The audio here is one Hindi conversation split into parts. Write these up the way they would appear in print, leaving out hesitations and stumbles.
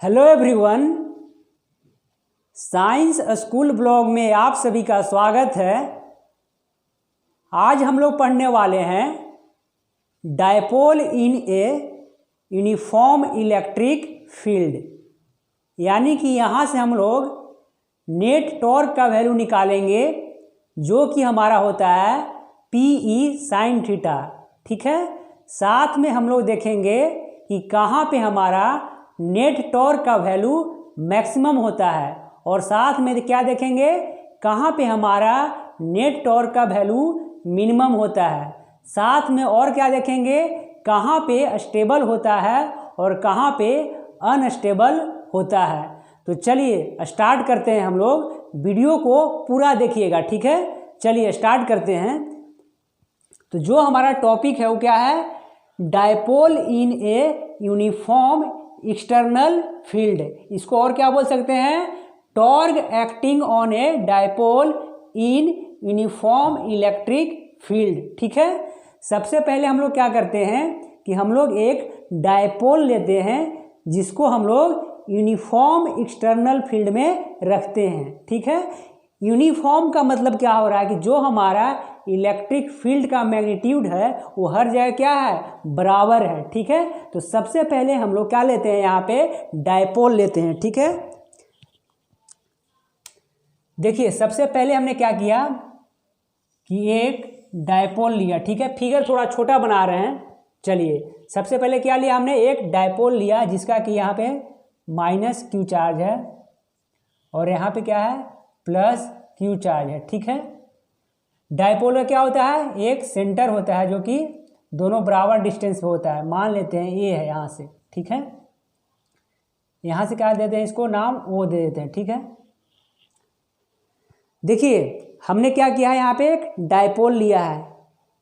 Hello everyone, science school blog में आप सभी का स्वागत है। आज हम लोग पढ़ने वाले हैं dipole in a uniform electric field, यानी कि यहाँ से हम लोग नेट टॉर्क का वैल्यू निकालेंगे जो कि हमारा होता है PE sin थीटा। ठीक है, साथ में हम लोग देखेंगे कि कहाँ पे हमारा नेट टॉर्क का वैल्यू मैक्सिमम होता है और साथ में क्या देखेंगे कहाँ पे हमारा नेट टॉर्क का वैल्यू मिनिमम होता है। साथ में और क्या देखेंगे कहाँ पे स्टेबल होता है और कहाँ पे अनस्टेबल होता है। तो चलिए स्टार्ट करते हैं, हम लोग वीडियो को पूरा देखिएगा। ठीक है, चलिए स्टार्ट करते हैं। तो जो हमारा टॉपिक है वो क्या है, dipole in a uniform external field. इसको और क्या बोल सकते हैं, torque acting on A dipole in uniform electric field. ठीक है, सबसे पहले हम लोग क्या करते हैं कि हम लोग एक डायपोल लेते हैं जिसको हम लोग यूनिफॉर्म एक्सटर्नल फील्ड में रखते हैं। ठीक है, यूनिफॉर्म का मतलब क्या हो रहा है कि जो हमारा इलेक्ट्रिक फील्ड का मैग्नीट्यूड है वो हर जगह क्या है, बराबर है। ठीक है, तो सबसे पहले हम लोग क्या लेते हैं, यहाँ पे डायपोल लेते हैं। ठीक है, देखिए सबसे पहले हमने क्या किया कि एक डायपोल लिया। ठीक है, फिगर थोड़ा छोटा बना रहे हैं। चलिए सबसे पहले क्या लिया हमने, एक डायपोल लिया जिसका कि यहाँ पे -Q चार्ज है और यहाँ पे क्या है +Q चार्ज है। ठीक है, डायपोल का क्या होता है, एक सेंटर होता है जो कि दोनों बराबर डिस्टेंस पे होता है। मान लेते हैं ये है यहाँ से। ठीक है, यहाँ से क्या देते हैं, इसको नाम O दे देते हैं। ठीक है, देखिए हमने क्या किया है, यहाँ पे एक डायपोल लिया है,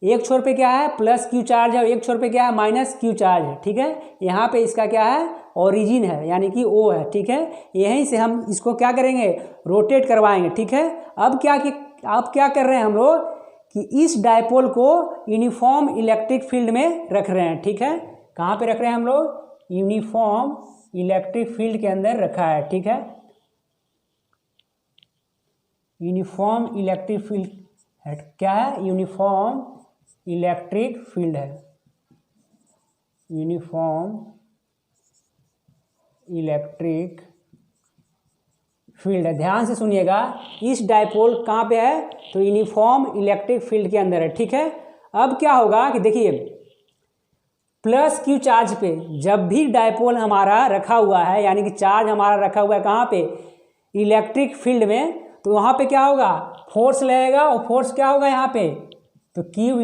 एक छोर पे क्या है +Q चार्ज है और एक छोर पे क्या है -Q चार्ज है। ठीक है, यहाँ पे इसका क्या है ओरिजिन है यानी कि O है। ठीक है, यहीं से हम इसको क्या करेंगे, रोटेट करवाएंगे। ठीक है, अब क्या कर रहे हैं हम लोग कि इस डायपोल को यूनिफॉर्म इलेक्ट्रिक फील्ड में रख रहे हैं। ठीक है, कहाँ पे रख रहे हैं हम लोग, यूनिफॉर्म इलेक्ट्रिक फील्ड के अंदर रखा है। ठीक है, यूनिफॉर्म इलेक्ट्रिक फील्ड है, क्या है, यूनिफॉर्म इलेक्ट्रिक फील्ड है, यूनिफॉर्म इलेक्ट्रिक फील्ड है। ध्यान से सुनिएगा, इस डायपोल कहाँ पे है, तो यूनिफॉर्म इलेक्ट्रिक फील्ड के अंदर है। ठीक है, अब क्या होगा कि देखिए +Q चार्ज पे जब भी डायपोल हमारा रखा हुआ है यानी कि चार्ज हमारा रखा हुआ है कहाँ पे, इलेक्ट्रिक फील्ड में, तो वहाँ पे क्या होगा, फोर्स लगेगा और फोर्स क्या होगा यहाँ पे, तो Q ×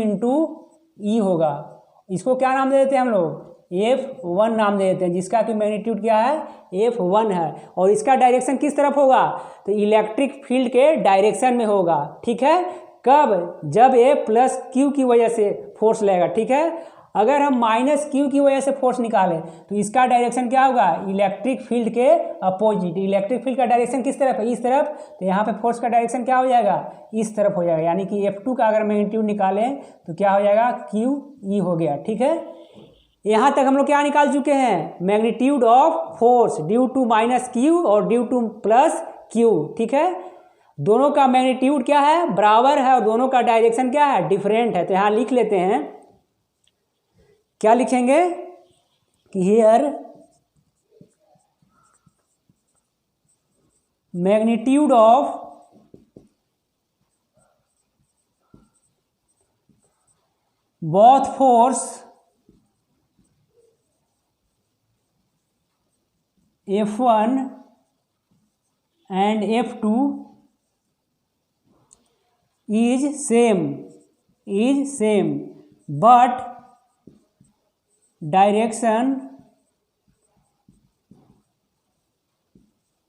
E होगा। इसको क्या नाम दे देते हैं हम लोग, F1 नाम दे देते हैं, जिसका कि मैग्नीट्यूड क्या है, F1 है। और इसका डायरेक्शन किस तरफ होगा, तो इलेक्ट्रिक फील्ड के डायरेक्शन में होगा। ठीक है, कब, जब ये +Q की वजह से फोर्स लगेगा। ठीक है, अगर हम -Q की वजह से फोर्स निकालें तो इसका डायरेक्शन क्या होगा, इलेक्ट्रिक फील्ड के अपोजिट। इलेक्ट्रिक फील्ड का डायरेक्शन किस तरफ है, इस तरफ, तो यहाँ पे फोर्स का डायरेक्शन क्या हो जाएगा, इस तरफ हो जाएगा। यानी कि F2 का अगर मैग्नीट्यूड निकालें तो क्या हो जाएगा, QE हो गया। ठीक है, यहाँ तक हम लोग क्या निकाल चुके हैं, magnitude of force due to -Q और ड्यू टू +Q। ठीक है, दोनों का मैग्नीट्यूड क्या है, बराबर है और दोनों का डायरेक्शन क्या है, डिफरेंट है। तो यहाँ लिख लेते हैं, क्या लिखेंगे कि here magnitude of both force F1 and F2 is same but direction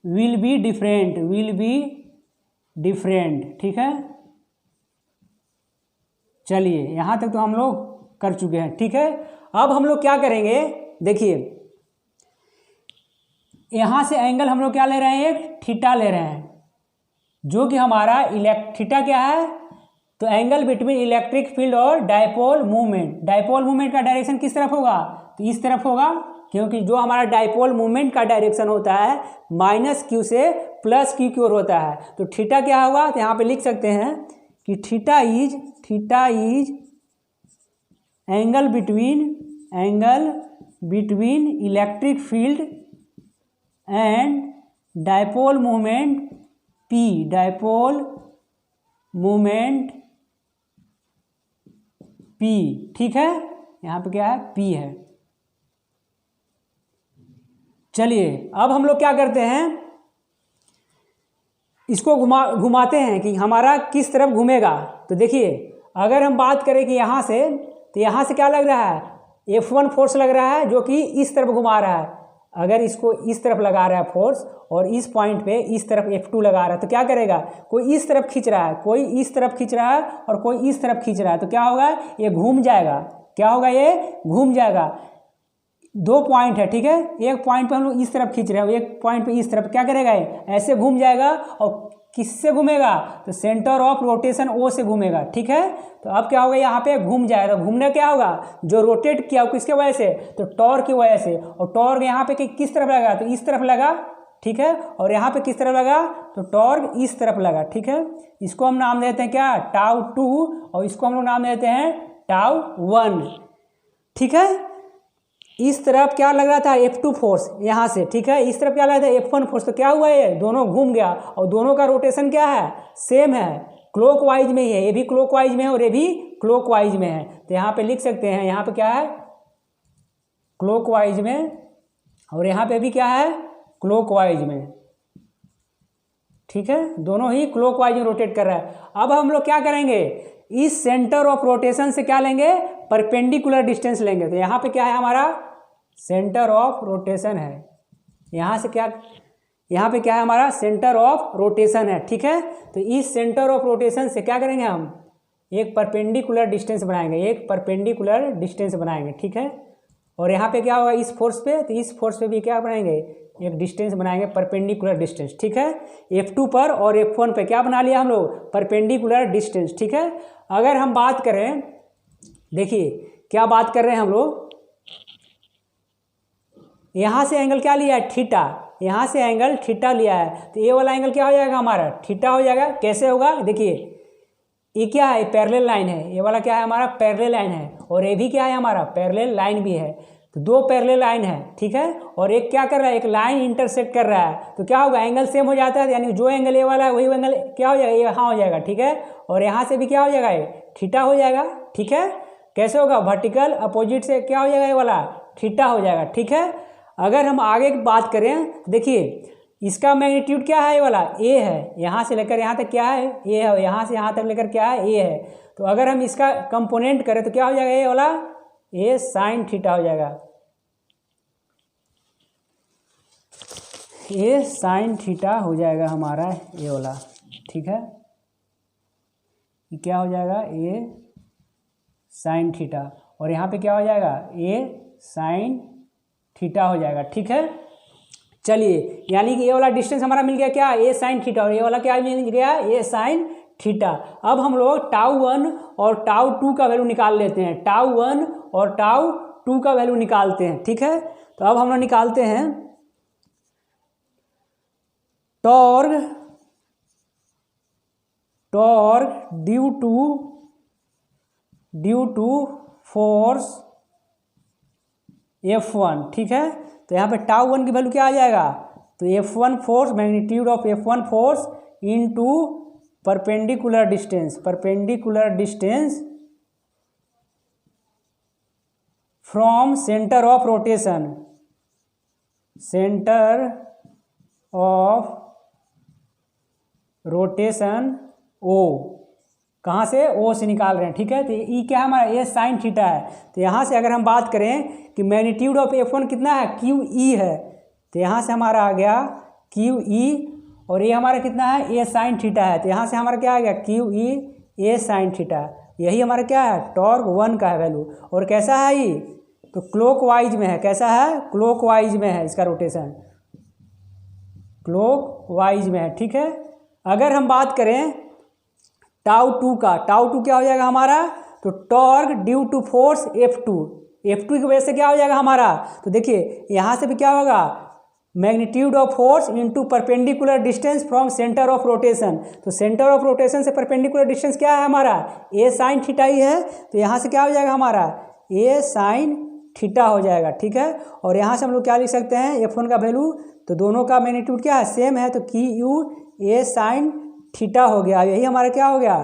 will be different। ठीक है, चलिए यहाँ तक तो हम लोग कर चुके हैं। ठीक है, अब हम लोग क्या करेंगे, देखिए यहाँ से एंगल हम लोग क्या ले रहे हैं, एक थीटा ले रहे हैं, जो कि हमारा थीटा क्या है, तो एंगल बिटवीन इलेक्ट्रिक फील्ड और डायपोल मूवमेंट। डायपोल मूवमेंट का डायरेक्शन किस तरफ होगा, तो इस तरफ होगा। क्योंकि जो हमारा डाइपोल मूवमेंट का डायरेक्शन होता है माइनस क्यू से प्लस क्यू की ओर होता है। तो थीटा क्या होगा, तो यहाँ पे लिख सकते हैं कि theta is angle between electric field and dipole movement P, ठीक है। यहाँ पे क्या है, P है। चलिए अब हम लोग क्या करते हैं, इसको घुमाते हैं कि हमारा किस तरफ घूमेगा। तो देखिए अगर हम बात करें कि यहाँ से, तो यहाँ से क्या लग रहा है, F1 फोर्स लग रहा है जो कि इस तरफ घुमा रहा है। अगर इसको इस तरफ लगा रहा है फोर्स और इस पॉइंट पे इस तरफ F2 लगा रहा है, तो क्या करेगा, कोई इस तरफ खींच रहा है, कोई इस तरफ खींच रहा है और कोई इस तरफ खींच रहा है, तो क्या होगा, ये घूम जाएगा। क्या होगा, ये घूम जाएगा। दो पॉइंट है, ठीक है, एक पॉइंट पे हम लोग इस तरफ खींच रहे हैं, एक पॉइंट पे इस तरफ, क्या करेगा, ये ऐसे घूम जाएगा। और किससे घूमेगा, तो सेंटर ऑफ रोटेशन O से घूमेगा, ठीक है। तो अब क्या होगा, यहाँ पे घूम जाएगा। घूमने क्या होगा, जो रोटेट किया किसके वजह से, तो टॉर्क की वजह से। और टॉर्क यहाँ पे किस तरफ लगा, तो इस तरफ लगा, ठीक है। और यहाँ पे किस तरफ लगा, तो टॉर्क इस तरफ लगा, ठीक है। इसको हम नाम देते हैं क्या, टाउ 2, और इसको हम लोग नाम देते हैं टाउ 1, ठीक है। इस तरफ क्या लग रहा था, F2 फोर्स यहाँ से, ठीक है। इस तरफ क्या लग रहा था, F1 फोर्स। तो क्या हुआ, ये दोनों घूम गया और दोनों का रोटेशन क्या है, सेम है, क्लॉकवाइज में ही है। ये भी क्लॉकवाइज में है और ये भी क्लॉकवाइज में है। तो यहाँ पे लिख सकते हैं, यहाँ पे क्या है, क्लॉकवाइज में, और यहाँ पे भी क्या है, क्लॉकवाइज में, ठीक है। दोनों ही क्लॉकवाइज में रोटेट कर रहा है। अब हम लोग क्या करेंगे, इस सेंटर ऑफ रोटेशन से क्या लेंगे, परपेंडिकुलर डिस्टेंस लेंगे। तो यहाँ पे क्या है, हमारा सेंटर ऑफ रोटेशन है। यहाँ से क्या, यहाँ पे क्या है, हमारा सेंटर ऑफ रोटेशन है, ठीक है। तो इस सेंटर ऑफ रोटेशन से क्या करेंगे, हम एक परपेंडिकुलर डिस्टेंस बनाएंगे, ठीक है। और यहाँ पे क्या होगा, इस फोर्स पे, तो इस फोर्स पे भी क्या बनाएंगे, एक डिस्टेंस बनाएंगे, परपेंडिकुलर डिस्टेंस, ठीक है। F2 पर और F1 पे क्या बना लिया हम लोग, परपेंडिकुलर डिस्टेंस, ठीक है। अगर हम बात करें, देखिए क्या बात कर रहे हैं हम लोग, यहाँ से एंगल क्या लिया है, थीटा, यहाँ से एंगल थीटा लिया है। तो ये वाला एंगल क्या हो जाएगा, हमारा थीटा हो जाएगा। कैसे होगा, देखिए ये क्या है, पैरेलल लाइन है, ये वाला क्या है, हमारा पैरेलल लाइन है, और ये भी क्या है, हमारा पैरेलल लाइन भी है। तो दो पैरेलल लाइन है, ठीक है। और एक क्या कर रहा है, एक लाइन इंटरसेक्ट कर रहा है। तो क्या होगा, एंगल सेम हो जाता है, यानी जो एंगल ये वाला है वही एंगल क्या हो जाएगा, यहाँ हो जाएगा, ठीक है। और यहाँ से भी क्या हो जाएगा, ये थीटा हो जाएगा, ठीक है। कैसे होगा, वर्टिकल अपोजिट से क्या हो जाएगा, ये वाला थीटा हो जाएगा, ठीक है। अगर हम आगे की बात करें, देखिए इसका मैग्नीट्यूड क्या है, ये वाला ए है, यहाँ से लेकर यहाँ तक क्या है, ए है, यहाँ से यहाँ तक लेकर क्या है, ए है। तो अगर हम इसका कंपोनेंट करें तो क्या हो जाएगा, ये वाला ए साइन थीटा हो जाएगा, ए साइन थीटा हो जाएगा हमारा ये वाला, ठीक है। ये क्या हो जाएगा, ए साइन थीटा, और यहाँ पे क्या हो जाएगा, ए साइन थीटा हो जाएगा, ठीक है। चलिए यानी कि ये वाला डिस्टेंस हमारा मिल गया क्या, ए साइन थीटा, और ये वाला क्या मिल गया, ए साइन थीटा। अब हम लोग टाउ 1 और टाउ 2 का वैल्यू निकाल लेते हैं, टाउ 1 और टाउ 2 का वैल्यू निकालते हैं, ठीक है। तो अब हम लोग निकालते हैं torque due to force F1, ठीक है। तो यहाँ पे टाउ 1 की वैल्यू क्या आ जाएगा, तो F1 force, magnitude of F1 force into perpendicular distance from centre of rotation O, कहाँ से, O से निकाल रहे हैं, ठीक है। तो ई क्या है हमारा, ए साइन थीटा है। तो यहाँ से अगर हम बात करें कि मैग्नीट्यूड ऑफ F1 कितना है, QE है, तो यहाँ से हमारा आ गया QE, और ये हमारा कितना है, ए साइन थीटा है। तो यहाँ से हमारा क्या आ गया, QE ए साइन थीटा। यही हमारा क्या है, टॉर्क 1 का है वैल्यू। और कैसा है ये, तो क्लॉकवाइज में है। कैसा है, क्लॉकवाइज में है, इसका रोटेशन क्लॉकवाइज में है, ठीक है। अगर हम बात करें टाउ 2 का, टाउ 2 क्या हो जाएगा हमारा, तो torque due to force F2, F2 की वजह से क्या हो जाएगा हमारा, तो देखिए यहाँ से भी क्या होगा, magnitude of force into perpendicular distance from centre of rotation. तो सेंटर ऑफ रोटेशन से परपेंडिकुलर डिस्टेंस क्या है हमारा, ए साइन थीटा ही है। तो यहाँ से क्या हो जाएगा हमारा, ए साइन थीटा हो जाएगा, ठीक है। और यहाँ से हम लोग क्या लिख सकते हैं, F1 का वैल्यू, तो दोनों का मैग्नीट्यूड क्या है, सेम है, तो की यू ए साइन थीटा हो गया। यही हमारा क्या हो गया,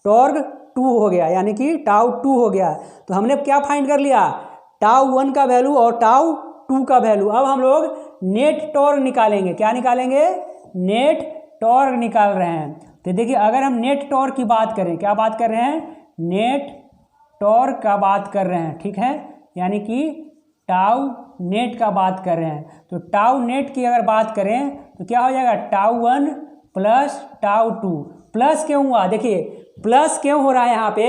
टॉर्क 2 हो गया, यानी कि टाउ 2 हो गया। तो हमने क्या फाइंड कर लिया, टाउ 1 का वैल्यू और टाउ 2 का वैल्यू। अब हम लोग नेट टॉर्क निकालेंगे, क्या निकालेंगे, नेट टॉर्क निकाल रहे हैं। तो देखिए अगर हम नेट टॉर्क की बात करें, क्या बात कर रहे हैं, नेट टॉर्क का बात कर रहे हैं, ठीक है, यानी कि टाउ नेट का बात कर रहे हैं। तो टाउ नेट की अगर बात करें तो क्या हो जाएगा, टाउ 1 प्लस टाउ 2। प्लस क्यों हुआ, देखिए प्लस क्यों हो रहा है यहाँ पे,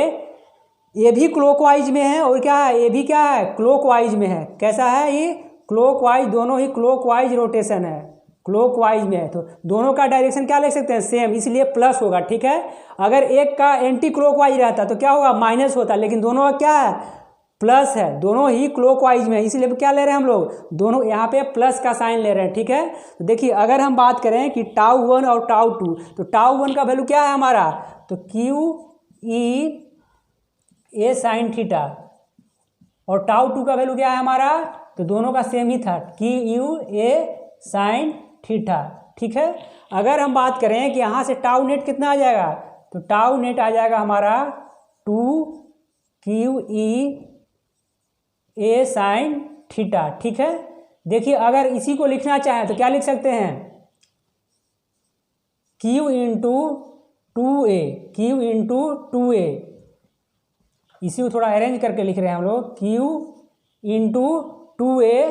ये भी क्लॉकवाइज में है और क्या है, ये भी क्या है, क्लॉकवाइज में है। कैसा है ये, क्लॉकवाइज, दोनों ही क्लॉकवाइज रोटेशन है, क्लॉकवाइज में है। तो दोनों का डायरेक्शन क्या लिख सकते हैं, सेम, इसलिए प्लस होगा, ठीक है। अगर एक का एंटी क्लॉकवाइज रहता तो क्या होगा, माइनस होता, लेकिन दोनों का क्या है, प्लस है, दोनों ही क्लॉकवाइज में है, इसलिए क्या ले रहे हैं हम लोग, दोनों यहाँ पे प्लस का साइन ले रहे हैं, ठीक है। तो देखिए अगर हम बात करें कि टाउ 1 और टाउ 2, तो टाउ 1 का वैल्यू क्या है हमारा, तो क्यू ई ए साइन थीटा, और टाउ 2 का वैल्यू क्या है हमारा, तो दोनों का सेम ही था, की यू ए साइन थीटा, ठीक है। अगर हम बात करें कि यहाँ से टाउ नेट कितना आ जाएगा, तो टाउ नेट आ जाएगा हमारा 2 क्यू ई ए साइन थीटा, ठीक है। देखिए अगर इसी को लिखना चाहें तो क्या लिख सकते हैं, Q into 2a, Q into 2a, इसी को थोड़ा अरेंज करके लिख रहे हैं हम लोग, क्यू इंटू 2a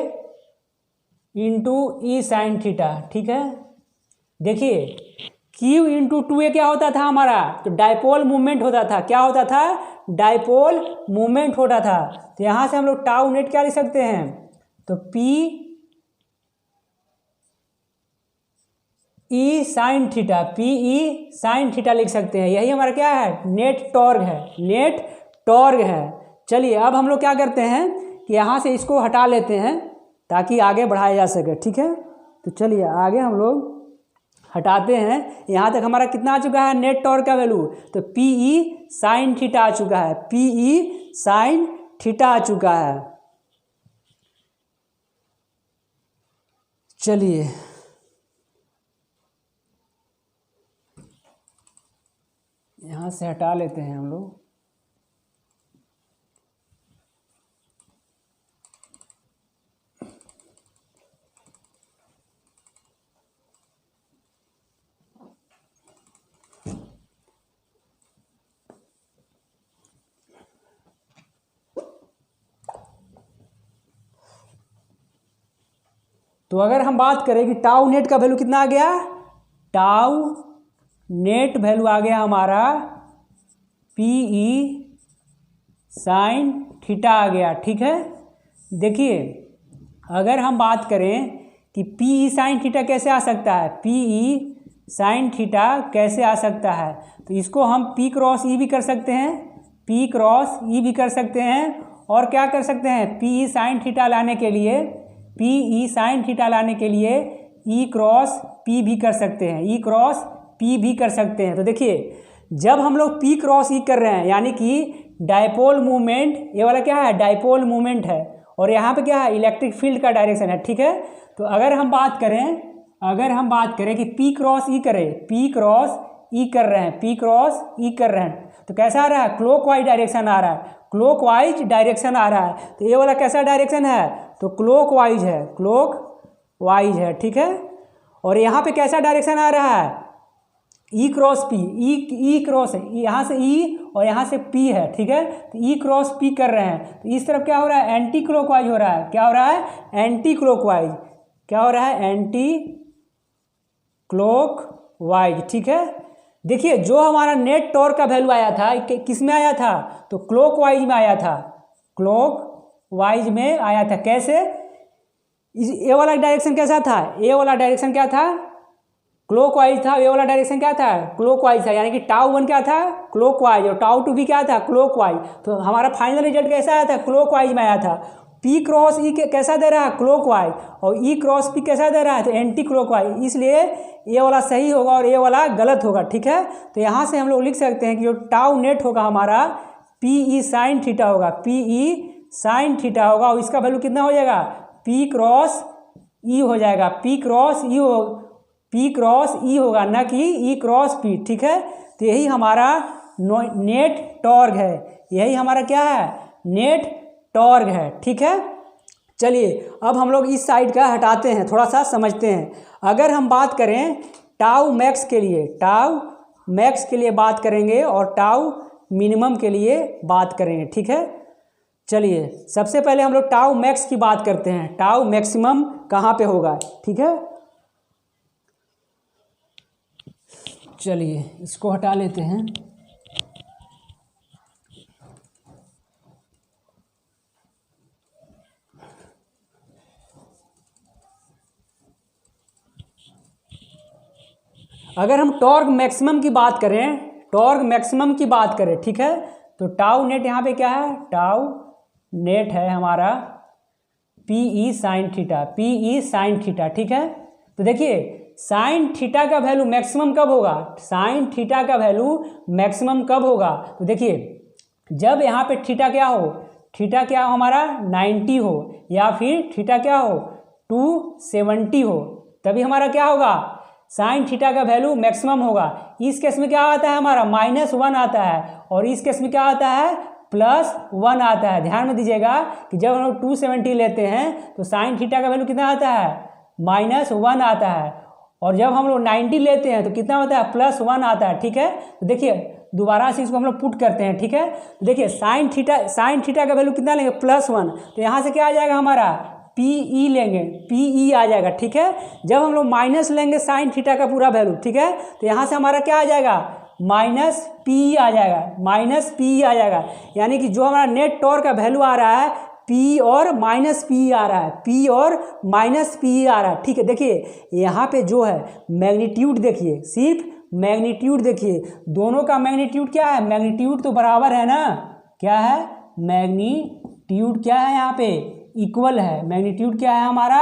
इंटू ई साइन थीटा, ठीक है। देखिए क्यू इंटू 2a क्या होता था हमारा, तो डाइपोल मूवमेंट होता था, क्या होता था, डाइपोल मूवमेंट होता था। तो यहाँ से हम लोग टाउ नेट क्या लिख सकते हैं, तो P E sine theta, P E sine theta लिख सकते हैं। यही हमारा क्या है, नेट टॉर्क है, नेट टॉर्क है। चलिए अब हम लोग क्या करते हैं कि यहाँ से इसको हटा लेते हैं ताकि आगे बढ़ाया जा सके, ठीक है। तो चलिए आगे हम लोग हटाते हैं। यहाँ तक हमारा कितना आ चुका है, नेट टॉर्क का वैल्यू, तो पी ई साइन थीटा आ चुका है, पी ई साइन थीटा आ चुका है। चलिए यहाँ से हटा लेते हैं हम लोग। तो अगर हम बात करें कि टाउ नेट का वैल्यू कितना आ गया, टाउ नेट वैल्यू आ गया हमारा पी ई साइन थीटा आ गया, ठीक है। देखिए अगर हम बात करें कि पी ई साइन थीटा कैसे आ सकता है, पी ई साइन थीटा कैसे आ सकता है, तो इसको हम पी क्रॉस ई भी कर सकते हैं, पी क्रॉस ई भी कर सकते हैं, और क्या कर सकते हैं, पी ई साइन थीटा लाने के लिए, पी ई साइन थीटा लाने के लिए ई क्रॉस पी भी कर सकते हैं, ई क्रॉस पी भी कर सकते हैं। तो देखिए जब हम लोग पी क्रॉस ई कर रहे हैं, यानी कि डाइपोल मूवमेंट, ये वाला क्या है, डाइपोल मूवमेंट है, और यहाँ पे क्या है, इलेक्ट्रिक फील्ड का डायरेक्शन है, ठीक है। तो अगर हम बात करें कि पी क्रॉस ई करें, पी क्रॉस ई कर रहे हैं, पी क्रॉस ई कर रहे हैं, तो कैसा आ रहा है, क्लॉकवाइज डायरेक्शन आ रहा है, क्लॉकवाइज डायरेक्शन आ रहा है। तो ये वाला कैसा डायरेक्शन है, तो क्लॉकवाइज है, क्लॉकवाइज है, ठीक है। और यहाँ पे कैसा डायरेक्शन आ रहा है, ई क्रॉस पी, ई क्रॉस है, यहाँ से ई और यहाँ से पी है, ठीक है। तो ई क्रॉस पी कर रहे हैं, तो इस तरफ क्या हो रहा है, एंटी क्लॉकवाइज हो रहा है, क्या हो रहा है, एंटी क्लॉकवाइज, क्या हो रहा है, एंटी क्लॉकवाइज, ठीक है। देखिए जो हमारा नेट टॉर्क का वैल्यू आया था किस में आया था, तो क्लॉकवाइज में आया था, क्लॉकवाइज में आया था। कैसे, ये वाला डायरेक्शन कैसा था, ये वाला डायरेक्शन क्या था, क्लॉकवाइज था, ये वाला डायरेक्शन क्या था, क्लॉकवाइज था, यानी कि टाउ 1 क्या था, क्लॉकवाइज, और टाउ 2 भी क्या था, क्लॉकवाइज। तो हमारा फाइनल रिजल्ट कैसा आया था, क्लॉकवाइज में आया था। P क्रॉस E कैसा दे रहा है, क्लॉकवाइज, और E क्रॉस P कैसा दे रहा है, तो एंटी क्लॉकवाइज, इसलिए ये वाला सही होगा और ये वाला गलत होगा। ठीक है, तो यहाँ से हम लोग लिख सकते हैं कि जो टाउ नेट होगा हमारा PE साइन थीटा होगा, PE साइन थीटा होगा, और इसका वैल्यू कितना हो जाएगा, P क्रॉस E हो जाएगा, P क्रॉस E होगा, ना कि E क्रॉस P। ठीक है, तो यही हमारा नेट टॉर्क है, यही हमारा क्या है, नेट टॉर्क है। ठीक है, चलिए अब हम लोग इस साइड का हटाते हैं, थोड़ा सा समझते हैं। अगर हम बात करें टाउ मैक्स के लिए, टाउ मैक्स के लिए बात करेंगे और टाउ मिनिमम के लिए बात करेंगे। ठीक है, चलिए सबसे पहले हम लोग टाउ मैक्स की बात करते हैं, टाउ मैक्सिमम कहाँ पे होगा। ठीक है, चलिए इसको हटा लेते हैं। अगर हम टॉर्क मैक्सिमम की बात करें, टॉर्क मैक्सिमम की बात करें, ठीक है, तो टाउ नेट यहाँ पे क्या है, टाउ नेट है हमारा PE sine theta, PE sine theta. ठीक है, तो देखिए साइन थीटा का वैल्यू मैक्सिमम कब होगा, साइन थीटा का वैल्यू मैक्सिमम कब होगा, तो देखिए जब यहाँ पे थीटा क्या हो, थीटा क्या हो हमारा 90 हो, या फिर थीटा क्या हो 270 हो, तभी हमारा क्या होगा, साइन थीटा का वैल्यू मैक्सिमम होगा। इस केस में क्या आता है हमारा -1 आता है, और इस केस में क्या आता है +1 आता है। ध्यान में दीजिएगा कि जब हम लोग 270 लेते हैं तो साइन थीटा का वैल्यू कितना आता है, -1 आता है, और जब हम लोग 90 लेते हैं तो कितना होता है, +1 आता है। ठीक है, तो देखिए दोबारा से इसको हम लोग पुट करते हैं। ठीक है, तो देखिए साइन थीटा का वैल्यू कितना लेंगे, +1, तो यहाँ से क्या आ जाएगा हमारा PE लेंगे, PE आ जाएगा। ठीक है, जब हम लोग माइनस लेंगे साइन थीटा का पूरा वैल्यू, ठीक है, तो यहाँ से हमारा क्या आ जाएगा, -PE आ जाएगा, -PE आ जाएगा, यानी कि जो हमारा नेट टॉर्क का वैल्यू आ रहा है P और -PE आ रहा है, P और -PE आ रहा है। ठीक है, देखिए यहाँ पे जो है मैग्नीट्यूड देखिए, सिर्फ मैग्नीट्यूड देखिए, दोनों का मैग्नीट्यूड क्या है, मैग्नीट्यूड तो बराबर है ना, क्या है, मैग्नीट्यूड क्या है यहाँ पे इक्वल है, मैग्नीट्यूड क्या है हमारा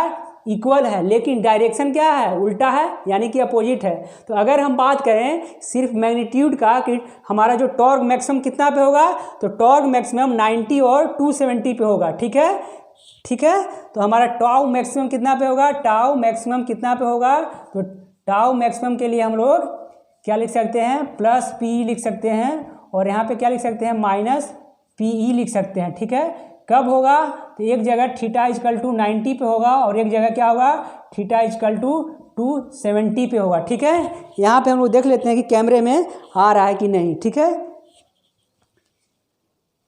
इक्वल है, लेकिन डायरेक्शन क्या है, उल्टा है, यानी कि अपोजिट है। तो अगर हम बात करें सिर्फ मैग्नीट्यूड का कि हमारा जो टॉर्क मैक्सिमम कितना पे होगा, तो टॉर्क मैक्सिमम 90 और 270 पे होगा। ठीक है, ठीक है, तो हमारा टाउ मैक्सिमम कितना पे होगा, टाउ मैक्सिमम कितना पे होगा, तो टाउ मैक्सिमम के लिए हम लोग क्या लिख सकते हैं, +PE लिख सकते हैं, और यहाँ पे क्या लिख सकते हैं, -PE लिख सकते हैं। ठीक है, कब होगा, तो एक जगह थीटा = 90 पे होगा, और एक जगह क्या होगा, थीटा = 270 पे होगा। ठीक है, यहाँ पे हम लोग देख लेते हैं कि कैमरे में आ रहा है कि नहीं। ठीक है,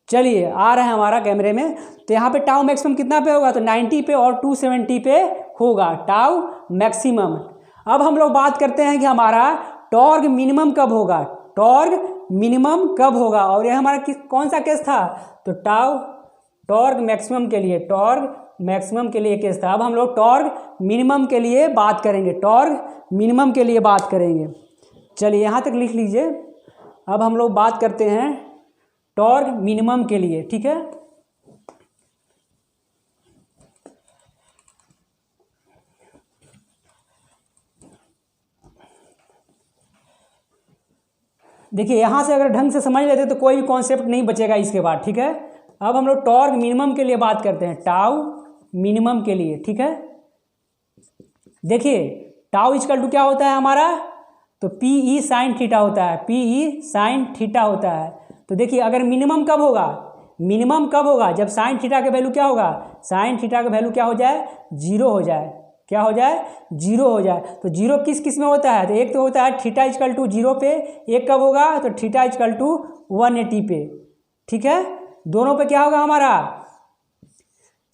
चलिए आ रहा है हमारा कैमरे में, तो यहाँ पे टाउ मैक्सिमम कितना पे होगा, तो 90 पे और 270 पे होगा टाउ मैक्सिमम। अब हम लोग बात करते हैं कि हमारा टॉर्क मिनिमम कब होगा, टॉर्क मिनिमम कब होगा, और यह हमारा कौन सा केस था, तो टॉर्क मैक्सिमम के लिए, टॉर्क मैक्सिमम के लिए केस था। अब हम लोग टॉर्क मिनिमम के लिए बात करेंगे, टॉर्क मिनिमम के लिए बात करेंगे। चलिए यहाँ तक लिख लीजिए। अब हम लोग बात करते हैं टॉर्क मिनिमम के लिए। ठीक है, देखिए यहाँ से अगर ढंग से समझ लेते तो कोई भी कॉन्सेप्ट नहीं बचेगा इसके बाद। ठीक है, अब हम लोग टॉर्क मिनिमम के लिए बात करते हैं, टाउ मिनिमम के लिए। ठीक है, देखिए टाउ = क्या होता है हमारा, तो PE साइन थीटा होता है, PE साइन थीटा होता है। तो देखिए अगर मिनिमम कब होगा, मिनिमम कब होगा, जब साइन थीटा का वैल्यू क्या होगा, साइन थीटा का वैल्यू क्या हो जाए, 0 हो जाए, क्या हो जाए, 0 हो जाए। तो 0 किस किस में होता है, तो एक तो होता है थीटा = 0 पे, एक कब होगा, तो थीटा = 180 पे। ठीक है, दोनों पे क्या होगा हमारा,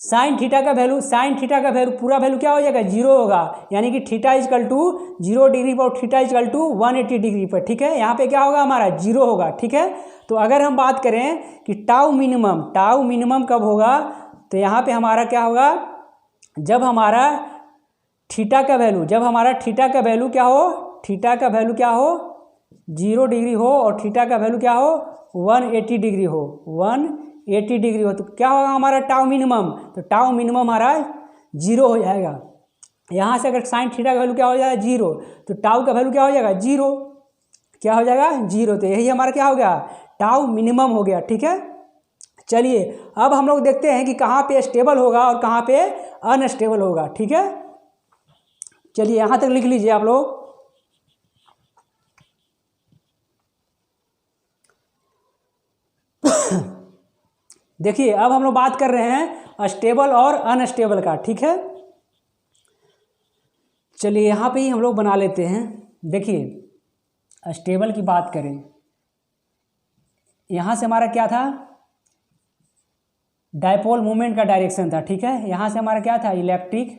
साइन थीटा का वैल्यू पूरा वैल्यू क्या हो जाएगा, 0 होगा, यानी कि थीटा = 0 डिग्री पर और थीटा = 180 डिग्री पर। ठीक है, यहाँ पे क्या होगा हमारा 0 होगा। ठीक है, तो अगर हम बात करें कि टाउ मिनिमम कब होगा, तो यहाँ पे हमारा क्या होगा, जब हमारा थीटा का वैल्यू क्या हो थीटा का वैल्यू क्या हो 0 डिग्री हो और थीटा का वैल्यू क्या हो 180 डिग्री हो, 180 डिग्री हो, तो क्या होगा हमारा टाउ मिनिमम, तो टाउ मिनिमम हमारा 0 हो जाएगा। यहाँ से अगर साइन थीटा का वैल्यू क्या हो जाएगा 0, तो टाउ का वैल्यू क्या हो जाएगा 0, क्या हो जाएगा 0, तो यही हमारा क्या हो गया टाउ मिनिमम हो गया। ठीक है, चलिए अब हम लोग देखते हैं कि कहाँ पे स्टेबल होगा और कहाँ पे अनस्टेबल होगा। ठीक है, चलिए यहाँ तक लिख लीजिए आप लोग। देखिए अब हम लोग बात कर रहे हैं स्टेबल और अनस्टेबल का। ठीक है, चलिए यहाँ पे ही हम लोग बना लेते हैं। देखिए स्टेबल की बात करें, यहाँ से हमारा क्या था डायपोल मूवमेंट का डायरेक्शन था। ठीक है, यहाँ से हमारा क्या था इलेक्ट्रिक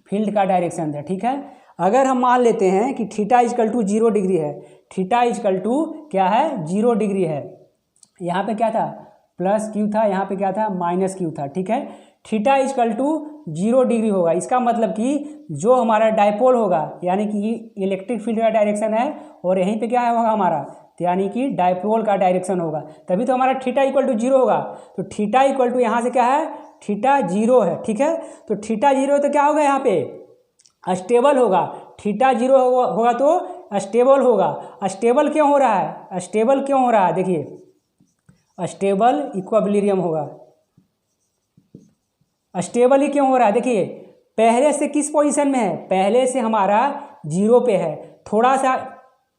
फील्ड का डायरेक्शन था। ठीक है, अगर हम मान लेते हैं कि थीटा इजकल टू 0 डिग्री है, थीटा इजकल टू क्या है 0 डिग्री है, यहाँ पे क्या था प्लस क्यू था, यहाँ पे क्या था माइनस क्यू था। ठीक है, थीटा इजकल टू 0 डिग्री होगा, इसका मतलब कि जो हमारा डायपोल होगा यानी कि इलेक्ट्रिक फील्ड का डायरेक्शन है और यहीं पे क्या होगा हमारा, यानी कि डायपोल का डायरेक्शन होगा, तभी तो हमारा थीटा इक्वल टू 0 होगा। तो थीटा इक्वल टू यहाँ से क्या है थीटा 0 है। ठीक है, तो थीटा 0 तो क्या होगा यहाँ पे स्टेबल होगा, थीटा 0 होगा तो स्टेबल होगा। स्टेबल क्यों हो रहा है, स्टेबल क्यों हो रहा है, देखिए स्टेबल इक्विलिब्रियम होगा। स्टेबल ही क्यों हो रहा है, देखिए पहले से किस पोजीशन में है, पहले से हमारा 0 पे है, थोड़ा सा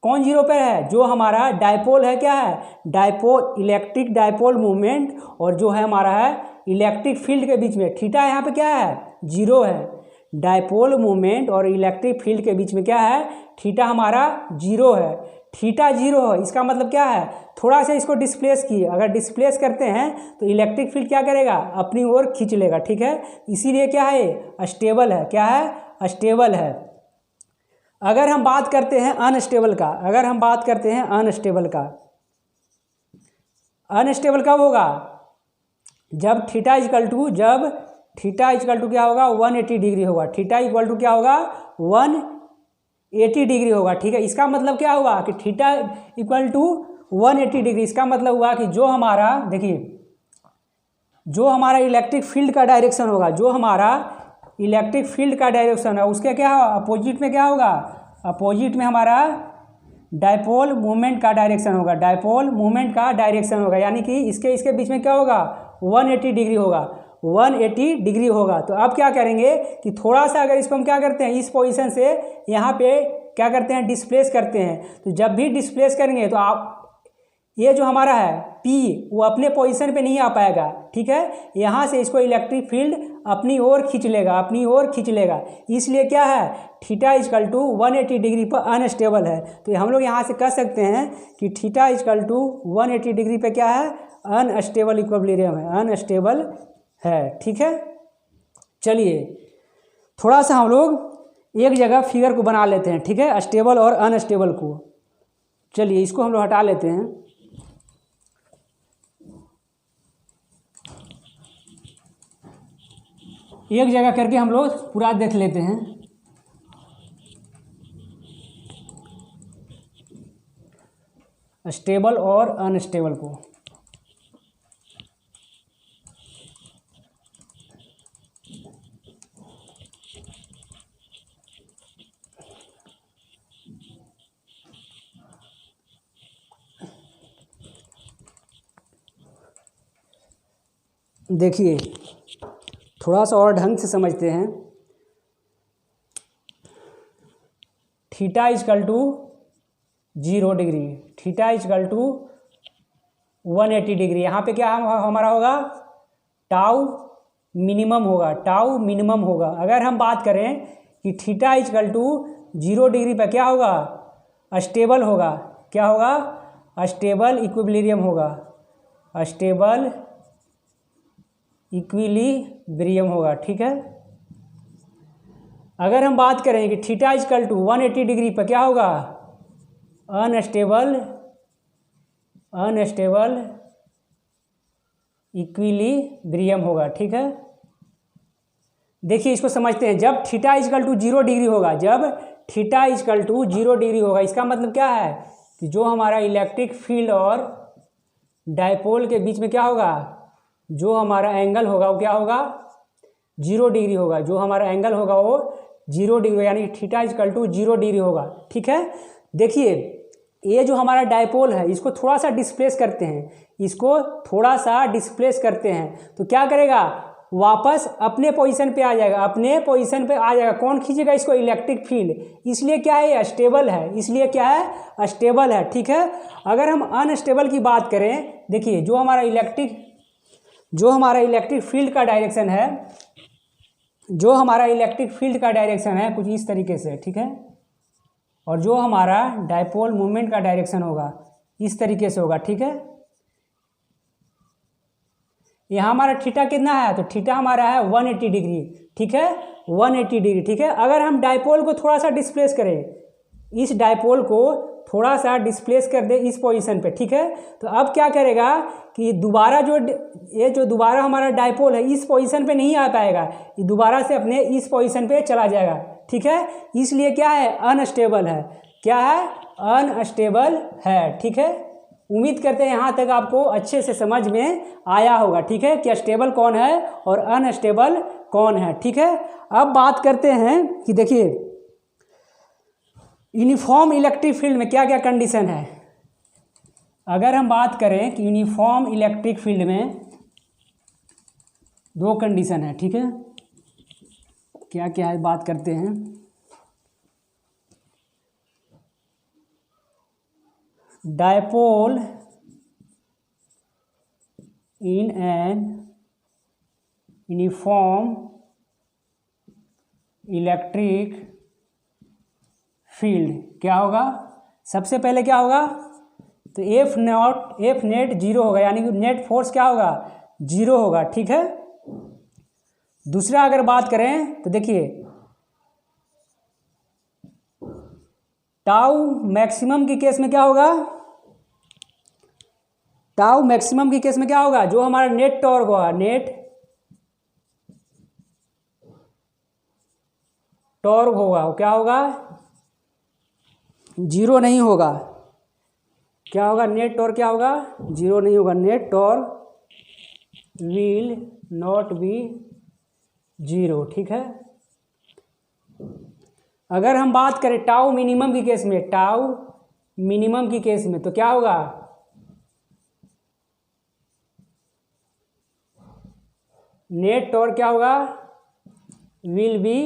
कौन 0 पे है, जो हमारा डायपोल है, क्या है डायपोल, इलेक्ट्रिक डायपोल मूवमेंट और जो है हमारा है इलेक्ट्रिक फील्ड के बीच में थीटा यहाँ पे क्या है 0 है। डायपोल मूवमेंट और इलेक्ट्रिक फील्ड के बीच में क्या है थीटा हमारा 0 है, थीटा 0 है, इसका मतलब क्या है थोड़ा सा इसको डिस्प्लेस किए, अगर डिस्प्लेस करते हैं तो इलेक्ट्रिक फील्ड क्या करेगा अपनी ओर खींच लेगा। ठीक है, इसीलिए क्या है स्टेबल है, क्या है स्टेबल है। अगर हम बात करते हैं अनस्टेबल का, अगर हम बात करते हैं अनस्टेबल का, अनस्टेबल कब होगा जब थीटा इजकल टू, जब थीटा इजकल टू क्या होगा 180 डिग्री होगा, थीटा इक्वल टू क्या होगा 180 डिग्री होगा। ठीक है, इसका मतलब क्या हुआ कि थीटा इक्वल टू 180 डिग्री, इसका मतलब हुआ कि जो हमारा देखिए जो हमारा इलेक्ट्रिक फील्ड का डायरेक्शन होगा, जो हमारा इलेक्ट्रिक फील्ड का डायरेक्शन है उसके क्या अपोजिट में क्या होगा, अपोजिट में हमारा डायपोल मूवमेंट का डायरेक्शन होगा, डायपोल मूवमेंट का डायरेक्शन होगा, यानी कि इसके बीच में क्या होगा 180 डिग्री होगा, 180 डिग्री होगा। तो अब क्या करेंगे कि थोड़ा सा अगर इसको हम क्या करते हैं इस पोजीशन से यहाँ पे क्या करते हैं डिस्प्लेस करते हैं, तो जब भी डिस्प्लेस करेंगे तो आप ये जो हमारा है P वो अपने पोजीशन पे नहीं आ पाएगा। ठीक है, यहाँ से इसको इलेक्ट्रिक फील्ड अपनी ओर खींच लेगा, अपनी ओर खींच लेगा, इसलिए क्या है थीटा इजकल टू 180 डिग्री पर अनस्टेबल है। तो हम लोग यहाँ से कह सकते हैं कि थीटा इजकल टू 180 डिग्री पे क्या है अनस्टेबल इक्विलिब्रियम है, अनस्टेबल है। ठीक है, चलिए थोड़ा सा हम लोग एक जगह फिगर को बना लेते हैं। ठीक है, स्टेबल और अनस्टेबल को, चलिए इसको हम लोग हटा लेते हैं। एक जगह करके हम लोग पूरा देख लेते हैं। स्टेबल और अनस्टेबल को, देखिए थोड़ा सा और ढंग से समझते हैं। Theta is equal to 0 degree, theta is equal to 180 degree, यहाँ पे क्या हमारा होगा टाउ मिनिमम होगा, टाउ मिनिमम होगा। अगर हम बात करें कि थीटा इजकल टू 0 डिग्री पे क्या होगा स्टेबल होगा, क्या होगा स्टेबल इक्विलिब्रियम होगा, स्टेबल इक्विलिब्रियम होगा। ठीक है, अगर हम बात करें कि थीटा इजकल टू 180 डिग्री पर क्या होगा अनस्टेबल, अनस्टेबल इक्विलिब्रियम होगा। ठीक है, देखिए इसको समझते हैं। जब थीटा इजकल टू 0 डिग्री होगा, जब थीटा इजकल टू 0 डिग्री होगा। इसका मतलब क्या है कि जो हमारा इलेक्ट्रिक फील्ड और डायपोल के बीच में क्या होगा, जो हमारा एंगल होगा वो क्या होगा, 0 डिग्री होगा। जो हमारा एंगल होगा वो 0 डिग्री, यानी थीटा इजकल टू 0 डिग्री होगा। ठीक है, देखिए ये जो हमारा डायपोल है इसको थोड़ा सा डिस्प्लेस करते हैं, इसको थोड़ा सा डिस्प्लेस करते हैं तो क्या करेगा, वापस अपने पोजीशन पे आ जाएगा, अपने पोजीशन पे आ जाएगा। कौन खींचेगा इसको, इलेक्ट्रिक फील्ड। इसलिए क्या है, ये स्टेबल है, इसलिए क्या है, स्टेबल है। ठीक है, अगर हम अनस्टेबल की बात करें, देखिए जो हमारा इलेक्ट्रिक फील्ड का डायरेक्शन है, जो हमारा इलेक्ट्रिक फील्ड का डायरेक्शन है कुछ इस तरीके से, ठीक है, और जो हमारा डायपोल मूवमेंट का डायरेक्शन होगा इस तरीके से होगा। ठीक है, यहाँ हमारा थीटा कितना है, तो थीटा हमारा है 180 डिग्री। ठीक है, 180 डिग्री। ठीक है, अगर हम डायपोल को थोड़ा सा डिस्प्लेस करें, इस डायपोल को थोड़ा सा डिस्प्लेस कर दे इस पोजीशन पे, ठीक है, तो अब क्या करेगा कि दोबारा जो दोबारा हमारा डायपोल है इस पोजीशन पे नहीं आ पाएगा, ये दोबारा से अपने इस पोजीशन पे चला जाएगा। ठीक है, इसलिए क्या है, अनस्टेबल है। क्या है, अनस्टेबल है। ठीक है, उम्मीद करते हैं यहाँ तक आपको अच्छे से समझ में आया होगा। ठीक है, कि स्टेबल कौन है और अनस्टेबल कौन है। ठीक है, अब बात करते हैं कि देखिए यूनिफॉर्म इलेक्ट्रिक फील्ड में क्या क्या कंडीशन है। अगर हम बात करें कि यूनिफॉर्म इलेक्ट्रिक फील्ड में 2 कंडीशन है। ठीक है, क्या क्या है बात करते हैं। Dipole in an uniform electric field क्या होगा, सबसे पहले क्या होगा, तो एफ नेट 0 होगा, यानी कि नेट फोर्स क्या होगा, 0 होगा। ठीक है, दूसरा अगर बात करें तो देखिए टाउ मैक्सिमम की केस में क्या होगा, टाउ मैक्सिमम की केस में क्या होगा, जो हमारा नेट टॉर्क होगा, नेट टॉर्क होगा वो क्या होगा, 0 नहीं होगा। क्या होगा, नेट टॉर्क क्या होगा, 0 नहीं होगा। Net torque will not be 0। ठीक है, अगर हम बात करें टाउ मिनिमम की केस में, टाउ मिनिमम की केस में तो क्या होगा, नेट टॉर्क क्या होगा, विल बी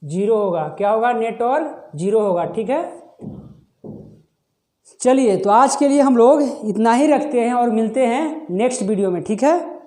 0 होगा। क्या होगा, नेट टॉर्क 0 होगा। ठीक है, चलिए तो आज के लिए हम लोग इतना ही रखते हैं और मिलते हैं नेक्स्ट वीडियो में। ठीक है।